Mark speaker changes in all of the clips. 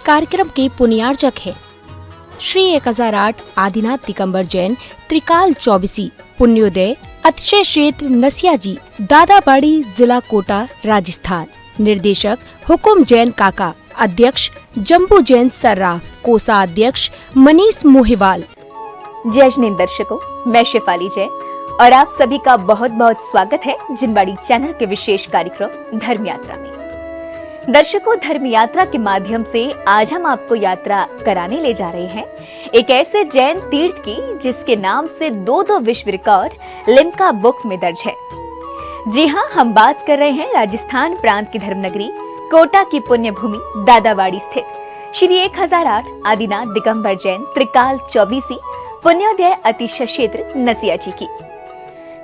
Speaker 1: कार्यक्रम के पुण्यार्चक हैं श्री 1008 आदिनाथ दिगंबर जैन त्रिकाल चौबीसी पुण्योदय अतिशय क्षेत्र नसिया जी, दादाबाड़ी, जिला कोटा, राजस्थान। निर्देशक हुकुम जैन काका। अध्यक्ष जम्बू जैन सर्राफ। कोसा अध्यक्ष मनीष मोहिवाल।
Speaker 2: जय जिनेंद्र दर्शकों, मैं शेफाली जैन और आप सभी का बहुत बहुत स्वागत है जिनवाड़ी चैनल के विशेष कार्यक्रम धर्म यात्रा में। दर्शकों, धर्म यात्रा के माध्यम से आज हम आपको यात्रा कराने ले जा रहे हैं एक ऐसे जैन तीर्थ की जिसके नाम से दो विश्व रिकॉर्ड लिम्का बुक में दर्ज है। जी हाँ, हम बात कर रहे हैं राजस्थान प्रांत की धर्मनगरी कोटा की पुण्य भूमि दादाबाड़ी स्थित श्री 1008 आदिनाथ दिगंबर जैन त्रिकाल चौबीसी पुण्योदय अतिशय क्षेत्र नसिया जी की।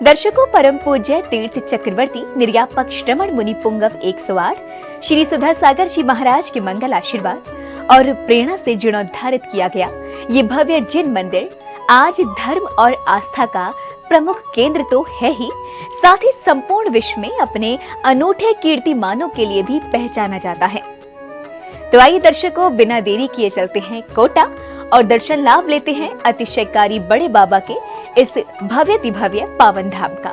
Speaker 2: दर्शकों, परम पूज्य तीर्थ चक्रवर्ती निर्यापक श्रमण मुनि पुंगव 108 श्री सुधा सागर जी महाराज के मंगल आशीर्वाद और प्रेरणा से जीर्णोद्धारित किया गया ये भव्य जिन मंदिर आज धर्म और आस्था का प्रमुख केंद्र तो है ही, साथ ही संपूर्ण विश्व में अपने अनूठे कीर्तिमानों के लिए भी पहचाना जाता है। तो आइए दर्शकों, बिना देरी किए चलते हैं कोटा और दर्शन लाभ लेते हैं अतिशयकारी बड़े बाबा के इस भव्य पावन धाम का।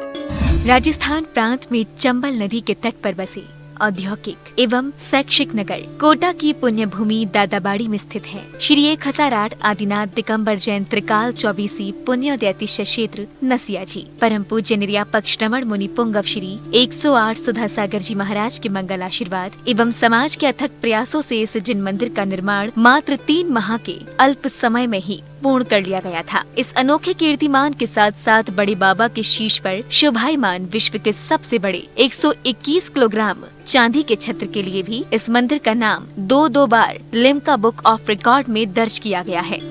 Speaker 2: राजस्थान प्रांत में चंबल नदी के तट पर बसे औद्योगिक एवं शैक्षिक नगर कोटा की पुण्य भूमि दादाबाड़ी में स्थित है श्री 1008 आदिनाथ दिगंबर जैन त्रिकाल चौबीसी पुण्योदय अतिशय क्षेत्र नसिया जी। परम पूज्य निर्यापक श्रमण मुनि पुंगव श्री 108 सुधा सागर जी महाराज के मंगल आशीर्वाद एवं समाज के अथक प्रयासों से इस जिन मंदिर का निर्माण मात्र 3 माह के अल्प समय में ही पूर्ण कर लिया गया था। इस अनोखे कीर्तिमान के साथ साथ बड़े बाबा के शीश पर शोभायमान विश्व के सबसे बड़े 121 किलोग्राम चांदी के छत्र के लिए भी इस मंदिर का नाम दो बार लिम्का बुक ऑफ रिकॉर्ड में दर्ज किया गया है।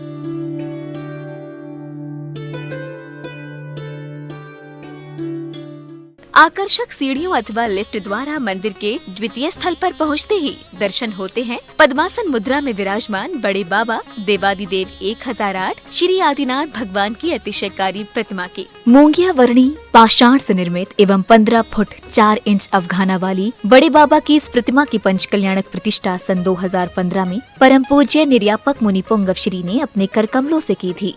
Speaker 2: आकर्षक सीढ़ियों अथवा लिफ्ट द्वारा मंदिर के द्वितीय स्थल पर पहुंचते ही दर्शन होते हैं पद्मासन मुद्रा में विराजमान बड़े बाबा देवादिदेव 1008 श्री आदिनाथ भगवान की अतिशयकारी प्रतिमा के। मूंगिया वर्णी पाषाण से निर्मित एवं 15 फुट 4 इंच अवघाना वाली बड़े बाबा की इस प्रतिमा की पंचकल्याणक प्रतिष्ठा सन 2015 में परम पूज्य निर्यापक मुनि पुंगव श्री ने अपने कर कमलों से की थी।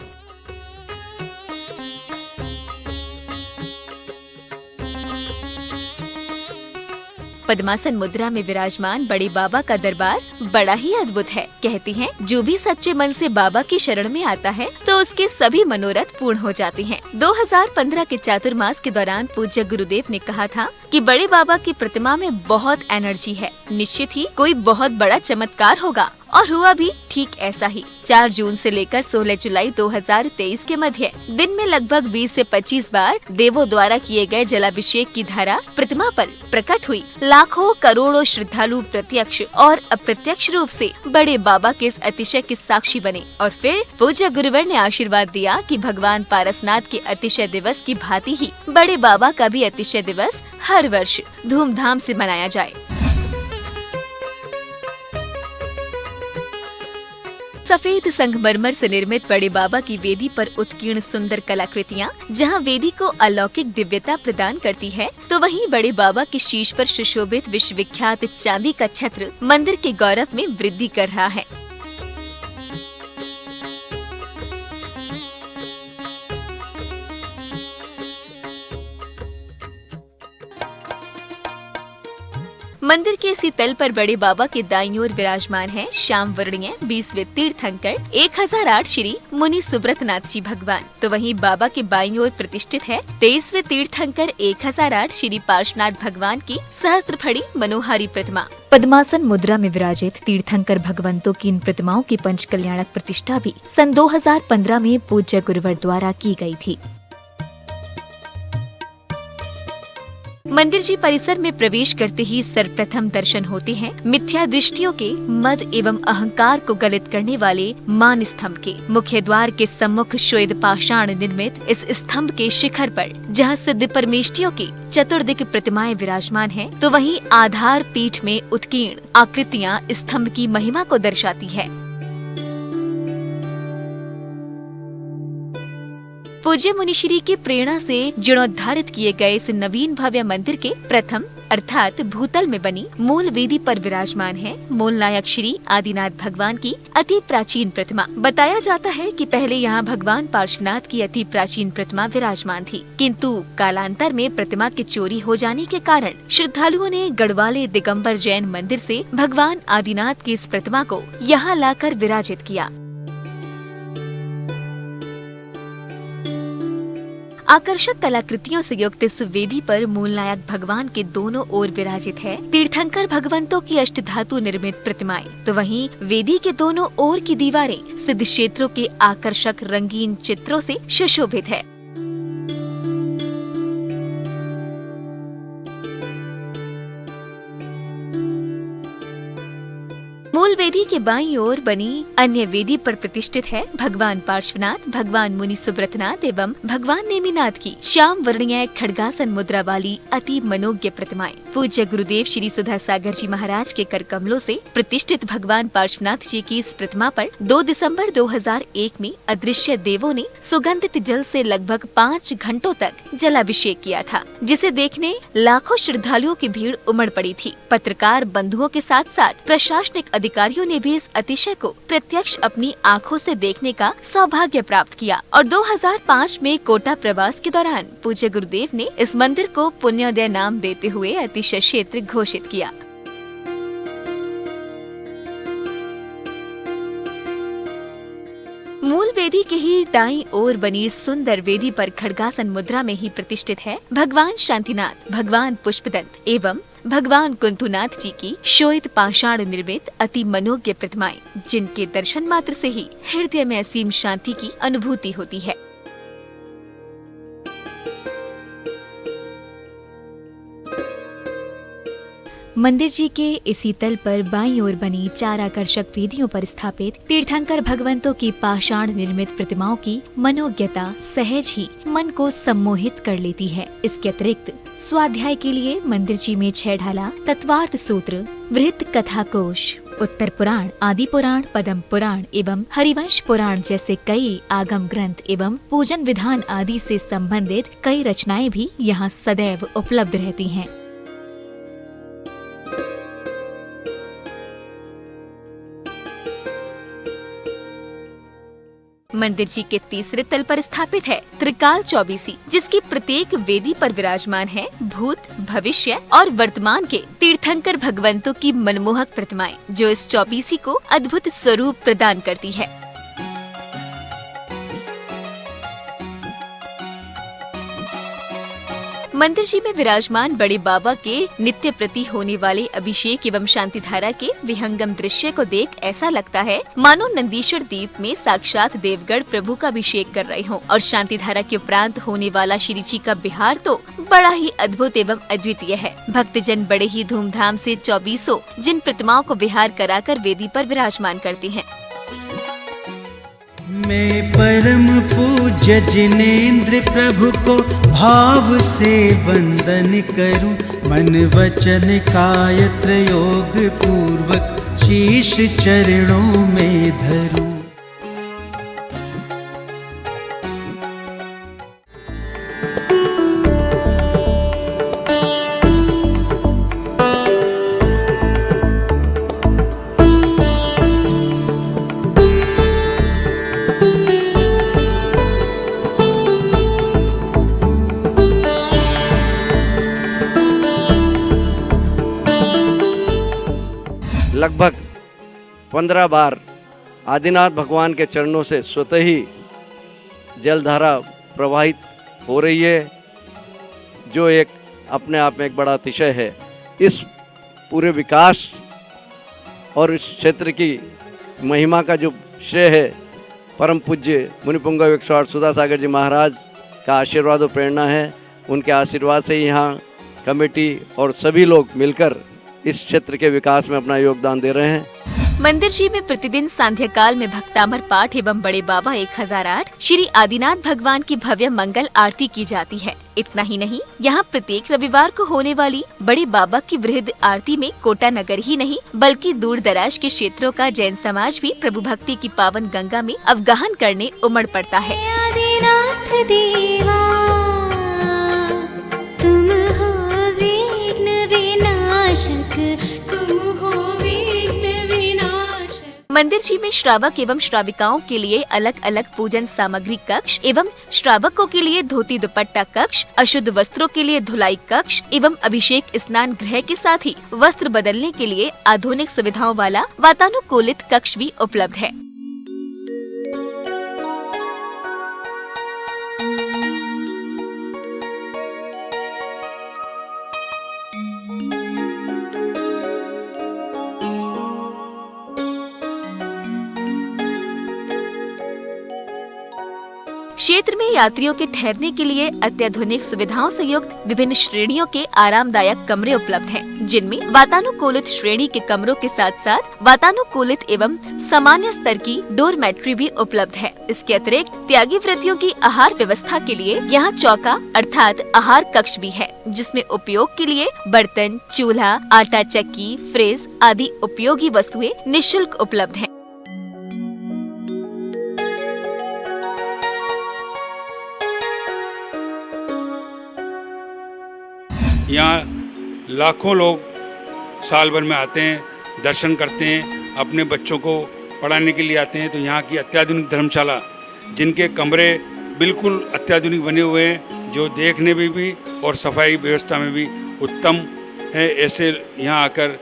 Speaker 2: पद्मासन मुद्रा में विराजमान बड़े बाबा का दरबार बड़ा ही अद्भुत है। कहते हैं जो भी सच्चे मन से बाबा की शरण में आता है तो उसके सभी मनोरथ पूर्ण हो जाते हैं। 2015 के चातुर्मास के दौरान पूज्य गुरुदेव ने कहा था कि बड़े बाबा की प्रतिमा में बहुत एनर्जी है, निश्चित ही कोई बहुत बड़ा चमत्कार होगा। और हुआ भी ठीक ऐसा ही। 4 जून से लेकर 16 जुलाई 2023 के मध्य दिन में लगभग 20 से 25 बार देवों द्वारा किए गए जलाभिषेक की धारा प्रतिमा पर प्रकट हुई। लाखों करोड़ों श्रद्धालु प्रत्यक्ष और अप्रत्यक्ष रूप से बड़े बाबा के इस अतिशय के साक्षी बने और फिर पूज्य गुरुवर ने आशीर्वाद दिया कि भगवान पारसनाथ के अतिशय दिवस की भांति ही बड़े बाबा का भी अतिशय दिवस हर वर्ष धूमधाम से मनाया जाए। सफेद संगमरमर से निर्मित बड़े बाबा की वेदी पर उत्कीर्ण सुंदर कलाकृतियाँ जहाँ वेदी को अलौकिक दिव्यता प्रदान करती है, तो वहीं बड़े बाबा के शीश पर सुशोभित विश्वविख्यात चांदी का छत्र मंदिर के गौरव में वृद्धि कर रहा है। मंदिर के इसी तल पर बड़े बाबा के दाईं ओर विराजमान है श्याम वर्णीय 20वें तीर्थंकर 1008 श्री मुनि सुब्रतनाथ जी भगवान। तो वहीं बाबा के बाईं ओर प्रतिष्ठित है 23वें तीर्थंकर 1008 श्री पार्श्वनाथ भगवान की सहस्त्रफड़ी मनोहारी प्रतिमा। पद्मासन मुद्रा में विराजित तीर्थंकर भगवंतों की इन प्रतिमाओं की पंचकल्याणक प्रतिष्ठा भी सन 2015 में पूज्य गुरुवर द्वारा की गई थी। मंदिर जी परिसर में प्रवेश करते ही सर्वप्रथम दर्शन होते हैं मिथ्या दृष्टियों के मद एवं अहंकार को गलित करने वाले मान स्तंभ के। मुख्य द्वार के सम्मुख श्वेत पाषाण निर्मित इस स्तंभ के शिखर पर जहाँ सिद्ध परमेष्टियों की चतुर्दिक प्रतिमाएं विराजमान हैं, तो वहीं आधार पीठ में उत्कीर्ण आकृतियां स्तंभ की महिमा को दर्शाती है। पूज्य मुनिश्री की प्रेरणा से जीर्णोद्धारित किए गए इस नवीन भव्य मंदिर के प्रथम अर्थात भूतल में बनी मूल वेदी पर विराजमान है मूल नायक श्री आदिनाथ भगवान की अति प्राचीन प्रतिमा। बताया जाता है कि पहले यहाँ भगवान पार्श्वनाथ की अति प्राचीन प्रतिमा विराजमान थी, किंतु कालांतर में प्रतिमा के चोरी हो जाने के कारण श्रद्धालुओं ने गढ़वाले दिगंबर जैन मंदिर से भगवान आदिनाथ की इस प्रतिमा को यहाँ लाकर विराजित किया। आकर्षक कलाकृतियों से युक्त इस वेदी पर मूल नायक भगवान के दोनों ओर विराजित है तीर्थंकर भगवंतों की अष्टधातु निर्मित प्रतिमाएं, तो वहीं वेदी के दोनों ओर की दीवारें सिद्ध क्षेत्रों के आकर्षक रंगीन चित्रों से सुशोभित है। मूल वेदी के बाईं ओर बनी अन्य वेदी पर प्रतिष्ठित है भगवान पार्श्वनाथ, भगवान मुनि सुब्रतनाथ एवं भगवान नेमिनाथ की श्याम वर्णीय खड्गासन मुद्रा वाली अति मनोज्ञ प्रतिमाएं। पूज्य गुरुदेव श्री सुधा सागर जी महाराज के कर कमलों से प्रतिष्ठित भगवान पार्श्वनाथ जी की इस प्रतिमा पर 2 दिसंबर 2001 में अदृश्य देवों ने सुगंधित जल से लगभग 5 घंटों तक जलाभिषेक किया था, जिसे देखने लाखों श्रद्धालुओं की भीड़ उमड़ पड़ी थी। पत्रकार बंधुओं के साथ साथ प्रशासनिक अधिकारियों ने भी इस अतिशय को प्रत्यक्ष अपनी आंखों से देखने का सौभाग्य प्राप्त किया और 2005 में कोटा प्रवास के दौरान पूज्य गुरुदेव ने इस मंदिर को पुण्योदय नाम देते हुए अतिशय क्षेत्र घोषित किया। मूल वेदी के ही दाईं ओर बनी सुंदर वेदी पर खड्गासन मुद्रा में ही प्रतिष्ठित है भगवान शांतिनाथ, भगवान पुष्पदंत एवं भगवान कुंथुनाथ जी की श्वेत पाषाण निर्मित अति मनोज्ञ प्रतिमाएं, जिनके दर्शन मात्र से ही हृदय में असीम शांति की अनुभूति होती है। मंदिर जी के इसी तल पर बाईं ओर बनी 4 आकर्षक वेदियों पर स्थापित तीर्थंकर भगवंतों की पाषाण निर्मित प्रतिमाओं की मनोज्ञता सहज ही मन को सम्मोहित कर लेती है। इसके अतिरिक्त स्वाध्याय के लिए मंदिर जी में 6 ढाला, तत्वार्थ सूत्र, वृत्त कथा कोश, उत्तर पुराण, आदि पुराण, पद्म पुराण एवं हरिवंश पुराण जैसे कई आगम ग्रंथ एवं पूजन विधान आदि से संबंधित कई रचनाएं भी यहाँ सदैव उपलब्ध रहती हैं। मंदिर जी के तीसरे तल पर स्थापित है त्रिकाल चौबीसी, जिसकी प्रत्येक वेदी पर विराजमान है भूत, भविष्य और वर्तमान के तीर्थंकर भगवंतों की मनमोहक प्रतिमाएं, जो इस चौबीसी को अद्भुत स्वरूप प्रदान करती है। मंदिर जी में विराजमान बड़े बाबा के नित्य प्रति होने वाले अभिषेक एवं शांति धारा के विहंगम दृश्य को देख ऐसा लगता है मानो नंदीश्वर द्वीप में साक्षात देवगढ़ प्रभु का अभिषेक कर रहे हों। और शांति धारा के उपरांत होने वाला श्री जी का बिहार तो बड़ा ही अद्भुत एवं अद्वितीय है। भक्तजन बड़े ही धूमधाम से 24 जिन प्रतिमाओं को विहार कराकर वेदी पर विराजमान करते हैं।
Speaker 3: मैं परम पूज्य जिनेन्द्र प्रभु को भाव से वंदन करूं, मन वचन काय त्रयोग पूर्वक शीश चरणों में धरूं।
Speaker 4: लगभग 15 बार आदिनाथ भगवान के चरणों से स्वतः ही जलधारा प्रवाहित हो रही है, जो एक अपने आप में एक बड़ा अतिशय है। इस पूरे विकास और इस क्षेत्र की महिमा का जो श्रेय है परम पूज्य मुनिपुंगव 108 सुधा सागर जी महाराज का आशीर्वाद और प्रेरणा है। उनके आशीर्वाद से यहाँ कमेटी और सभी लोग मिलकर इस क्षेत्र के विकास में अपना योगदान दे रहे हैं।
Speaker 2: मंदिर जी में प्रतिदिन सांध्य काल में भक्तामर पाठ एवं बड़े बाबा 1008 श्री आदिनाथ भगवान की भव्य मंगल आरती की जाती है। इतना ही नहीं, यहाँ प्रत्येक रविवार को होने वाली बड़े बाबा की वृहद आरती में कोटा नगर ही नहीं बल्कि दूर दराज के क्षेत्रों का जैन समाज भी प्रभु भक्ति की पावन गंगा में अवगाहन करने उमड़ पड़ता है।
Speaker 5: नाथ देवा, तुम हो विघ्न विनाशक, तुम हो विघ्न विनाशक।
Speaker 2: मंदिर जी में श्रावक एवं श्राविकाओं के लिए अलग अलग पूजन सामग्री कक्ष एवं श्रावकों के लिए धोती दुपट्टा कक्ष, अशुद्ध वस्त्रों के लिए धुलाई कक्ष एवं अभिषेक स्नान गृह के साथ ही वस्त्र बदलने के लिए आधुनिक सुविधाओं वाला वातानुकूलित कक्ष भी उपलब्ध है। क्षेत्र में यात्रियों के ठहरने के लिए अत्याधुनिक सुविधाओं से युक्त विभिन्न श्रेणियों के आरामदायक कमरे उपलब्ध हैं, जिनमें वातानुकूलित श्रेणी के कमरों के साथ साथ वातानुकूलित एवं सामान्य स्तर की डोरमेट्री भी उपलब्ध है। इसके अतिरिक्त त्यागी व्रतियों की आहार व्यवस्था के लिए यहाँ चौका अर्थात आहार कक्ष भी है, जिसमें उपयोग के लिए बर्तन, चूल्हा, आटा चक्की, फ्रिज आदि उपयोगी वस्तुएं निःशुल्क उपलब्ध हैं।
Speaker 6: यहाँ लाखों लोग साल भर में आते हैं, दर्शन करते हैं, अपने बच्चों को पढ़ाने के लिए आते हैं। तो यहाँ की अत्याधुनिक धर्मशाला, जिनके कमरे बिल्कुल अत्याधुनिक बने हुए हैं, जो देखने में भी और सफाई व्यवस्था में भी उत्तम है, ऐसे यहाँ आकर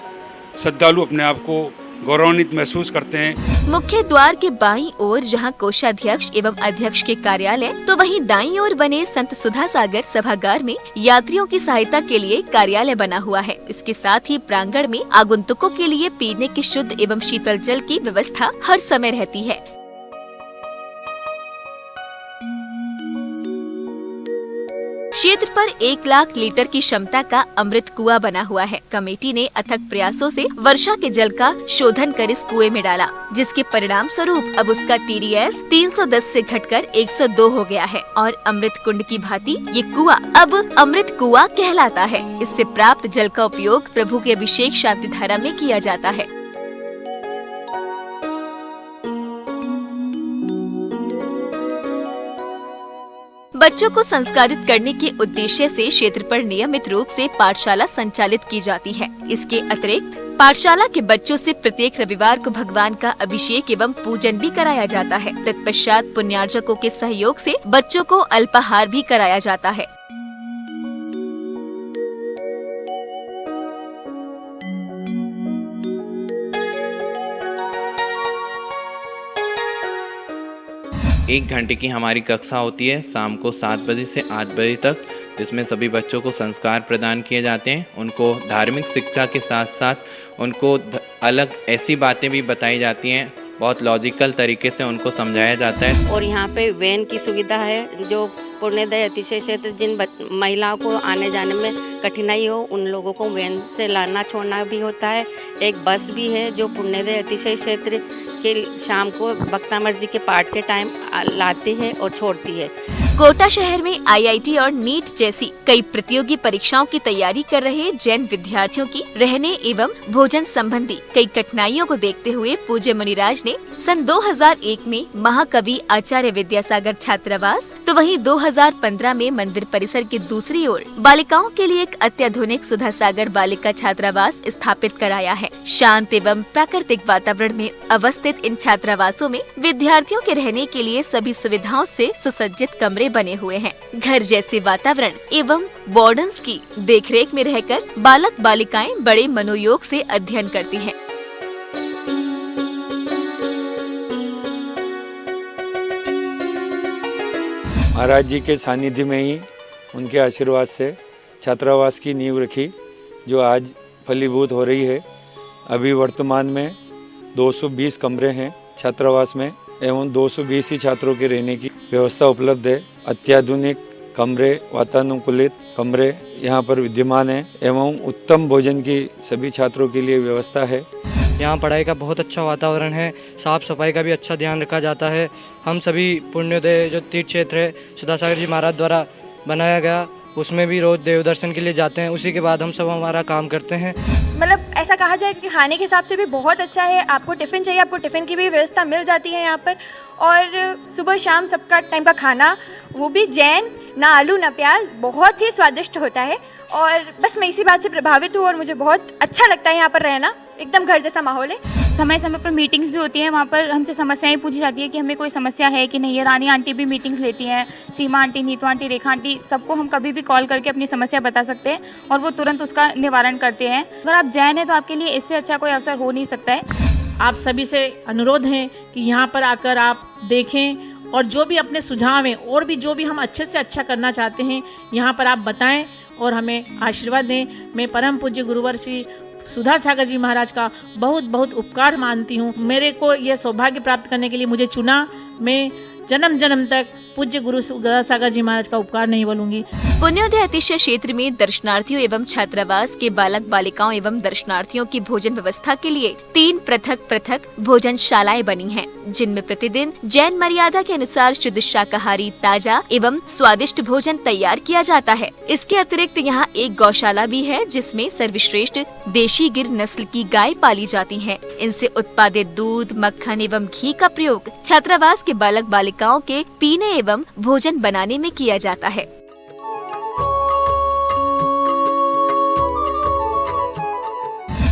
Speaker 6: श्रद्धालु अपने आप को गौरवान्वित महसूस करते हैं।
Speaker 2: मुख्य द्वार के बाईं ओर जहां कोषाध्यक्ष एवं अध्यक्ष के कार्यालय, तो वहीं दाईं ओर बने संत सुधा सागर सभागार में यात्रियों की सहायता के लिए कार्यालय बना हुआ है। इसके साथ ही प्रांगण में आगंतुकों के लिए पीने के शुद्ध एवं शीतल जल की व्यवस्था हर समय रहती है। क्षेत्र पर 1 लाख लीटर की क्षमता का अमृत कुआं बना हुआ है। कमेटी ने अथक प्रयासों से वर्षा के जल का शोधन कर इस कुएं में डाला, जिसके परिणाम स्वरूप अब उसका TDS 310 से घटकर 102 हो गया है और अमृत कुंड की भांति ये कुआं अब अमृत कुआं कहलाता है। इससे प्राप्त जल का उपयोग प्रभु के अभिषेक शांति धारा में किया जाता है। बच्चों को संस्कारित करने के उद्देश्य से क्षेत्र पर नियमित रूप से पाठशाला संचालित की जाती है। इसके अतिरिक्त पाठशाला के बच्चों से प्रत्येक रविवार को भगवान का अभिषेक एवं पूजन भी कराया जाता है। तत्पश्चात पुण्यार्जकों के सहयोग से बच्चों को अल्पाहार भी कराया जाता है।
Speaker 7: एक घंटे की हमारी कक्षा होती है शाम को 7 बजे से 8 बजे तक, जिसमें सभी बच्चों को संस्कार प्रदान किए जाते हैं। उनको धार्मिक शिक्षा के साथ साथ उनको अलग ऐसी बातें भी बताई जाती हैं, बहुत लॉजिकल तरीके से उनको समझाया जाता है।
Speaker 8: और यहाँ पे वैन की सुविधा है, जो पुण्यदय अतिशय क्षेत्र जिन महिलाओं को आने जाने में कठिनाई हो, उन लोगों को वैन से लाना छोड़ना भी होता है। एक बस भी है जो पुण्यदय अतिशय क्षेत्र के शाम को बख्ता मर्जी के पाठ के टाइम लाती है और छोड़ती है।
Speaker 2: कोटा शहर में IIT और नीट जैसी कई प्रतियोगी परीक्षाओं की तैयारी कर रहे जैन विद्यार्थियों की रहने एवं भोजन संबंधी कई कठिनाइयों को देखते हुए पूज्य मुनिराज ने सन 2001 में महाकवि आचार्य विद्यासागर छात्रावास, तो वहीं 2015 में मंदिर परिसर की दूसरी ओर बालिकाओं के लिए एक अत्याधुनिक सुधा सागर बालिका छात्रावास स्थापित कराया है। शांत एवं प्राकृतिक वातावरण में अवस्थित इन छात्रावासों में विद्यार्थियों के रहने के लिए सभी सुविधाओं से सुसज्जित कमरे बने हुए हैं। घर जैसे वातावरण एवं वार्डन्स की देखरेख में रहकर बालक बालिकाएं बड़े मनोयोग से अध्ययन करती हैं।
Speaker 6: महाराज जी के सानिध्य में ही उनके आशीर्वाद से छात्रावास की नींव रखी, जो आज फलीभूत हो रही है। अभी वर्तमान में 220 कमरे हैं छात्रावास में एवं 220 ही छात्रों के रहने की व्यवस्था उपलब्ध है। अत्याधुनिक कमरे, वातानुकूलित कमरे यहाँ पर विद्यमान है एवं उत्तम भोजन की सभी छात्रों के लिए व्यवस्था है।
Speaker 9: यहाँ पढ़ाई का बहुत अच्छा वातावरण है, साफ सफाई का भी अच्छा ध्यान रखा जाता है। हम सभी पुण्योदय जो तीर्थ क्षेत्र है सुधा सागर जी महाराज द्वारा बनाया गया, उसमें भी रोज देव दर्शन के लिए जाते हैं। उसी के बाद हम सब हमारा काम करते हैं।
Speaker 10: मतलब ऐसा कहा जाए कि खाने के हिसाब से भी बहुत अच्छा है। आपको टिफ़िन चाहिए, आपको टिफ़िन की भी व्यवस्था मिल जाती है यहाँ पर। और सुबह शाम सबका टाइम का खाना, वो भी जैन, ना आलू ना प्याज, बहुत ही स्वादिष्ट होता है। और बस मैं इसी बात से प्रभावित हूँ और मुझे बहुत अच्छा लगता है यहाँ पर रहना, एकदम घर जैसा माहौल है। समय समय पर मीटिंग्स भी होती हैं, वहाँ पर हमसे समस्याएं पूछी जाती है कि हमें कोई समस्या है कि नहीं है। रानी आंटी भी मीटिंग्स लेती हैं, सीमा आंटी, नीतू आंटी, रेखा आंटी, सबको हम कभी भी कॉल करके अपनी समस्या बता सकते हैं और वो तुरंत उसका निवारण करते हैं। अगर आप जैन हैं तो आपके लिए इससे अच्छा कोई अवसर हो नहीं सकता है।
Speaker 11: आप सभी से अनुरोध है कि यहाँ पर आकर आप देखें और जो भी अपने सुझाव हैं और भी जो भी हम अच्छे से अच्छा करना चाहते हैं यहाँ पर आप बताएं और हमें आशीर्वाद दें। मैं परम पूज्य गुरुवर श्री सुधा सागर जी महाराज का बहुत बहुत उपकार मानती हूँ। मेरे को यह सौभाग्य प्राप्त करने के लिए मुझे चुना। मैं जन्म जन्म तक पूज्य गुरु सुधा सागर जी महाराज का उपकार नहीं भूलूंगी।
Speaker 2: पुण्योदय अतिशय क्षेत्र में दर्शनार्थियों एवं छात्रावास के बालक बालिकाओं एवं दर्शनार्थियों की भोजन व्यवस्था के लिए 3 पृथक पृथक भोजनशालाएं बनी हैं, जिनमें प्रतिदिन जैन मर्यादा के अनुसार शुद्ध शाकाहारी, ताजा एवं स्वादिष्ट भोजन तैयार किया जाता है। इसके अतिरिक्त यहाँ एक गौशाला भी है, जिसमें सर्वश्रेष्ठ देशी गिर नस्ल की गाय पाली जाती है। इनसे उत्पादित दूध, मक्खन एवं घी का प्रयोग छात्रावास के बालक बालिकाओं के पीने एवं भोजन बनाने में किया जाता है।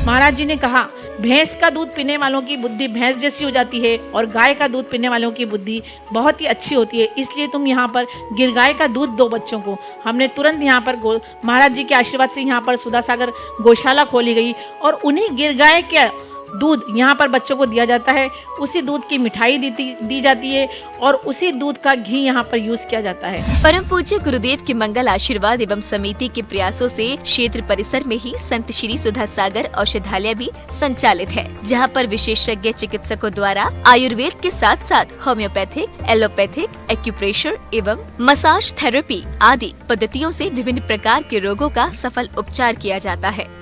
Speaker 11: महाराज जी ने कहा, भैंस का दूध पीने वालों की बुद्धि भैंस जैसी हो जाती है और गाय का दूध पीने वालों की बुद्धि बहुत ही अच्छी होती है। इसलिए तुम यहाँ पर गिर गाय का दूध दो बच्चों को। हमने तुरंत यहाँ पर महाराज जी के आशीर्वाद से यहाँ पर सुधा सागर गौशाला खोली गई और उन्हीं गिर गाय के दूध यहाँ पर बच्चों को दिया जाता है। उसी दूध की मिठाई दी जाती है और उसी दूध का घी यहाँ पर यूज किया जाता है।
Speaker 2: परम पूज्य गुरुदेव के मंगल आशीर्वाद एवं समिति के प्रयासों से क्षेत्र परिसर में ही संत श्री सुधा सागर औषधालय भी संचालित है, जहाँ पर विशेषज्ञ चिकित्सकों द्वारा आयुर्वेद के साथ साथ होम्योपैथिक, एलोपैथिक, एक्यूप्रेशर एवं मसाज थेरेपी आदि पद्धतियों से विभिन्न प्रकार के रोगों का सफल उपचार किया जाता है।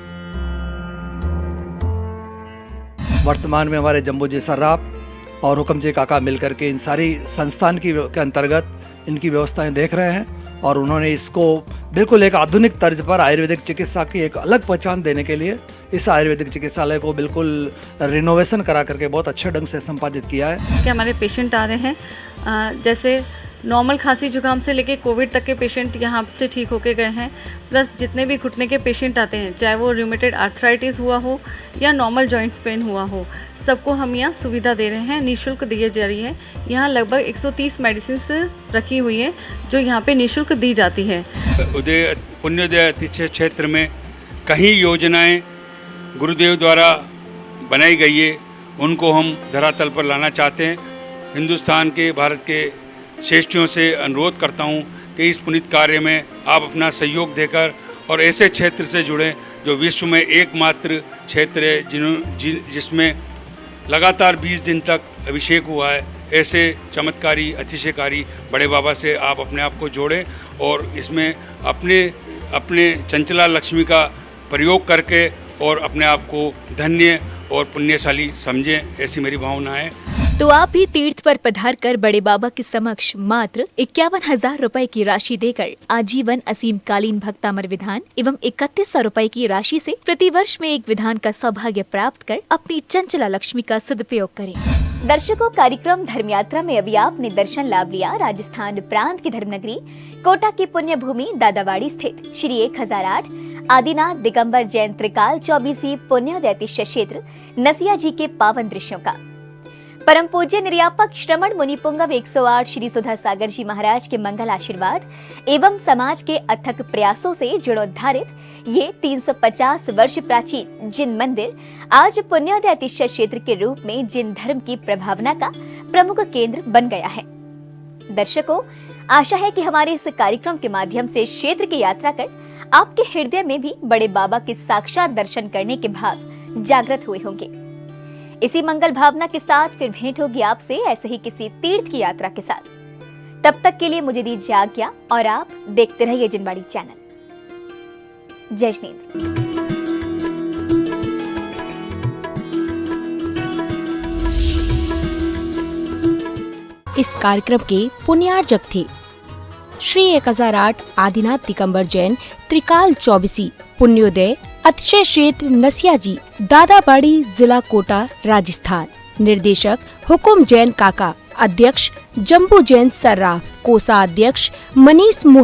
Speaker 12: वर्तमान में हमारे जम्बो जी सर्राफ और हुक्म जी काका मिलकर के इन सारी संस्थान के अंतर्गत इनकी व्यवस्थाएं देख रहे हैं और उन्होंने इसको बिल्कुल एक आधुनिक तर्ज पर आयुर्वेदिक चिकित्सा की एक अलग पहचान देने के लिए इस आयुर्वेदिक चिकित्सालय को बिल्कुल रिनोवेशन करा करके बहुत अच्छे ढंग से संपादित किया है।
Speaker 13: कि हमारे पेशेंट आ रहे हैं, जैसे नॉर्मल खांसी जुकाम से लेके कोविड तक के पेशेंट यहाँ से ठीक होके गए हैं। प्लस जितने भी घुटने के पेशेंट आते हैं, चाहे वो रूमेटॉइड आर्थराइटिस हुआ हो या नॉर्मल जॉइंट्स पेन हुआ हो, सबको हम यहाँ सुविधा दे रहे हैं, निःशुल्क दी जा रही है। यहाँ लगभग 130 मेडिसिन रखी हुई है जो यहाँ पे निःशुल्क दी जाती है।
Speaker 14: पुण्योदय अतिशय क्षेत्र में कई योजनाएं गुरुदेव द्वारा बनाई गई है, उनको हम धरातल पर लाना चाहते हैं। हिंदुस्तान के, भारत के श्रेष्ठियों से अनुरोध करता हूं कि इस पुनीत कार्य में आप अपना सहयोग देकर और ऐसे क्षेत्र से जुड़ें जो विश्व में एकमात्र क्षेत्र है जिसमें लगातार 20 दिन तक अभिषेक हुआ है। ऐसे चमत्कारी, अतिशयकारी बड़े बाबा से आप अपने आप को जोड़ें और इसमें अपने चंचला लक्ष्मी का प्रयोग करके और अपने आप को धन्य और पुण्यशाली समझें, ऐसी मेरी भावना है।
Speaker 2: तो आप भी तीर्थ पर पधार कर बड़े बाबा के समक्ष मात्र 51,000 रुपए की राशि देकर आजीवन असीम कालीन भक्तामर विधान एवं 3100 रुपए की राशि से प्रतिवर्ष में एक विधान का सौभाग्य प्राप्त कर अपनी चंचला लक्ष्मी का सदुपयोग करें। दर्शकों, कार्यक्रम धर्म यात्रा में अभी आपने दर्शन लाभ लिया राजस्थान प्रांत की धर्मनगरी कोटा की पुण्य भूमि दादावाड़ी स्थित श्री 1008 आदिनाथ दिगंबर जैन त्रिकाल 24 पुण्योदय अतिशय क्षेत्र नसिया जी के पावन दृश्यों का। परम पूज्य निर्यापक श्रमण मुनि पुंगव 108 श्री सुधा सागर जी महाराज के मंगल आशीर्वाद एवं समाज के अथक प्रयासों से जीर्णोद्धारित ये 350 वर्ष प्राचीन जिन मंदिर आज पुण्योदय अतिशय क्षेत्र के रूप में जिन धर्म की प्रभावना का प्रमुख केंद्र बन गया है। दर्शकों, आशा है कि हमारे इस कार्यक्रम के माध्यम से क्षेत्र की यात्रा कर आपके हृदय में भी बड़े बाबा के साक्षात दर्शन करने के भाव जागृत हुए होंगे। इसी मंगल भावना के साथ फिर भेंट होगी आपसे ऐसे ही किसी तीर्थ की यात्रा के साथ। तब तक के लिए मुझे दीजिए आज्ञा और आप देखते रहिए जिनवाड़ी चैनल। जय जिनेंद्र।
Speaker 1: इस कार्यक्रम के पुण्यार्जक थे श्री 1008 आदिनाथ दिगंबर जैन त्रिकाल 24 पुण्योदय अतिशय क्षेत्र नसिया जी, दादाबाड़ी, जिला कोटा, राजस्थान। निर्देशक हुकुम जैन काका। अध्यक्ष जम्बू जैन सर्राफ। कोषाध्यक्ष मनीष मोहित।